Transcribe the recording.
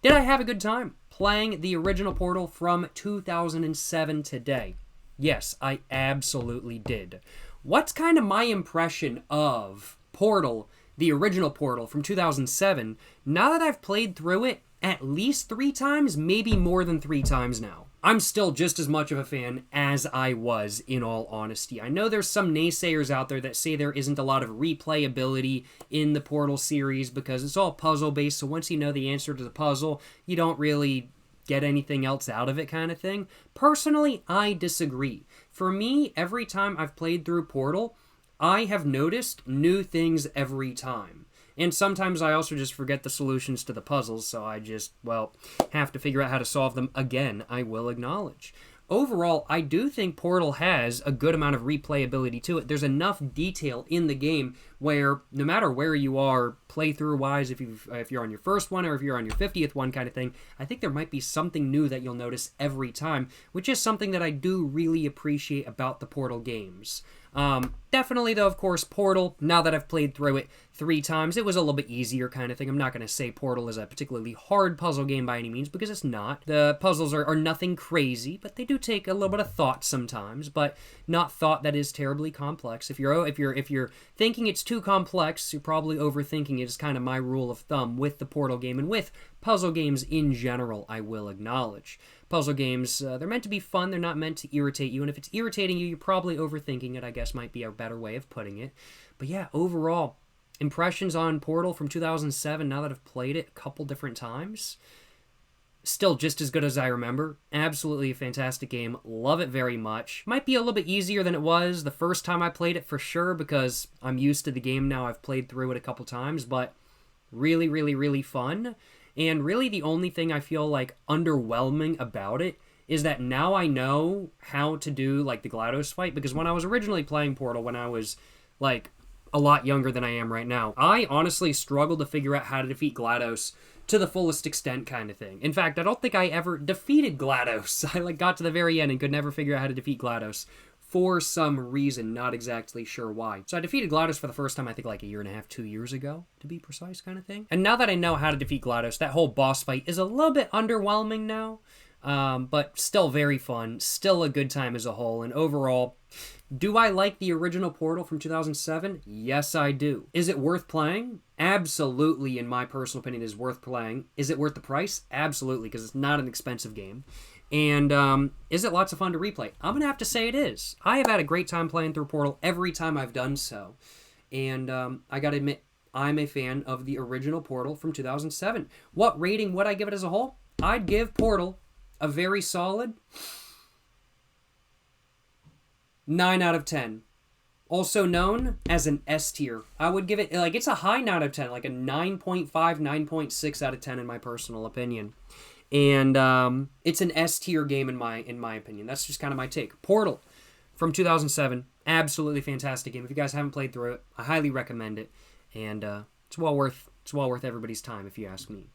Did I have a good time playing the original Portal from 2007 today? Yes, I absolutely did. What's kind of my impression of Portal, the original Portal from 2007, now that I've played through it at least 3 times, maybe more than 3 times now? I'm still just as much of a fan as I was, in all honesty. I know there's some naysayers out there that say there isn't a lot of replayability in the Portal series because it's all puzzle-based, so once you know the answer to the puzzle, you don't really get anything else out of it kind of thing. Personally, I disagree. For me, every time I've played through Portal, I have noticed new things every time. And sometimes I also just forget the solutions to the puzzles, so I just, well, have to figure out how to solve them again, I will acknowledge. Overall, I do think Portal has a good amount of replayability to it. There's enough detail in the game where no matter where you are playthrough-wise, if you're on your first one or if you're on your 50th one kind of thing, I think there might be something new that you'll notice every time, which is something that I do really appreciate about the Portal games. Definitely, though, of course, Portal, now that I've played through it 3 times, it was a little bit easier kind of thing. I'm not going to say Portal is a particularly hard puzzle game by any means, because it's not. The puzzles are nothing crazy, but they do take a little bit of thought sometimes, but not thought that is terribly complex. If you're thinking it's too complex, you're probably overthinking it, is kind of my rule of thumb with the Portal game and with puzzle games in general, I will acknowledge. Puzzle games, they're meant to be fun, they're not meant to irritate you, and if it's irritating you, you're probably overthinking it, I guess might be a better way of putting it. But yeah, overall, impressions on Portal from 2007, now that I've played it a couple different times, still just as good as I remember. Absolutely a fantastic game, love it very much. Might be a little bit easier than it was the first time I played it for sure, because I'm used to the game now, I've played through it a couple times, but really, really, really fun. And really the only thing I feel like underwhelming about it is that now I know how to do like the GLaDOS fight, because when I was originally playing Portal, when I was like a lot younger than I am right now, I honestly struggled to figure out how to defeat GLaDOS to the fullest extent kind of thing. In fact, I don't think I ever defeated GLaDOS. I got to the very end and could never figure out how to defeat GLaDOS for some reason, not exactly sure why. So I defeated GLaDOS for the first time, I think like 1.5 2 years ago, to be precise kind of thing. And now that I know how to defeat GLaDOS, that whole boss fight is a little bit underwhelming now, but still very fun, still a good time as a whole, and overall, do I like the original Portal from 2007? Yes, I do. Is it worth playing? Absolutely, in my personal opinion, is worth playing. Is it worth the price? Absolutely, because it's not an expensive game. And is it lots of fun to replay? I'm going to have to say it is. I have had a great time playing through Portal every time I've done so. And I got to admit, I'm a fan of the original Portal from 2007. What rating would I give it as a whole? I'd give Portal a very solid 9 out of 10. Also known as an S tier. I would give it, like, it's a high 9 out of 10, like a 9.5, 9.6 out of 10 in my personal opinion. And it's an S tier game in my opinion. That's just kind of my take. Portal from 2007, absolutely fantastic game. If you guys haven't played through it, I highly recommend it, and it's well worth everybody's time if you ask me.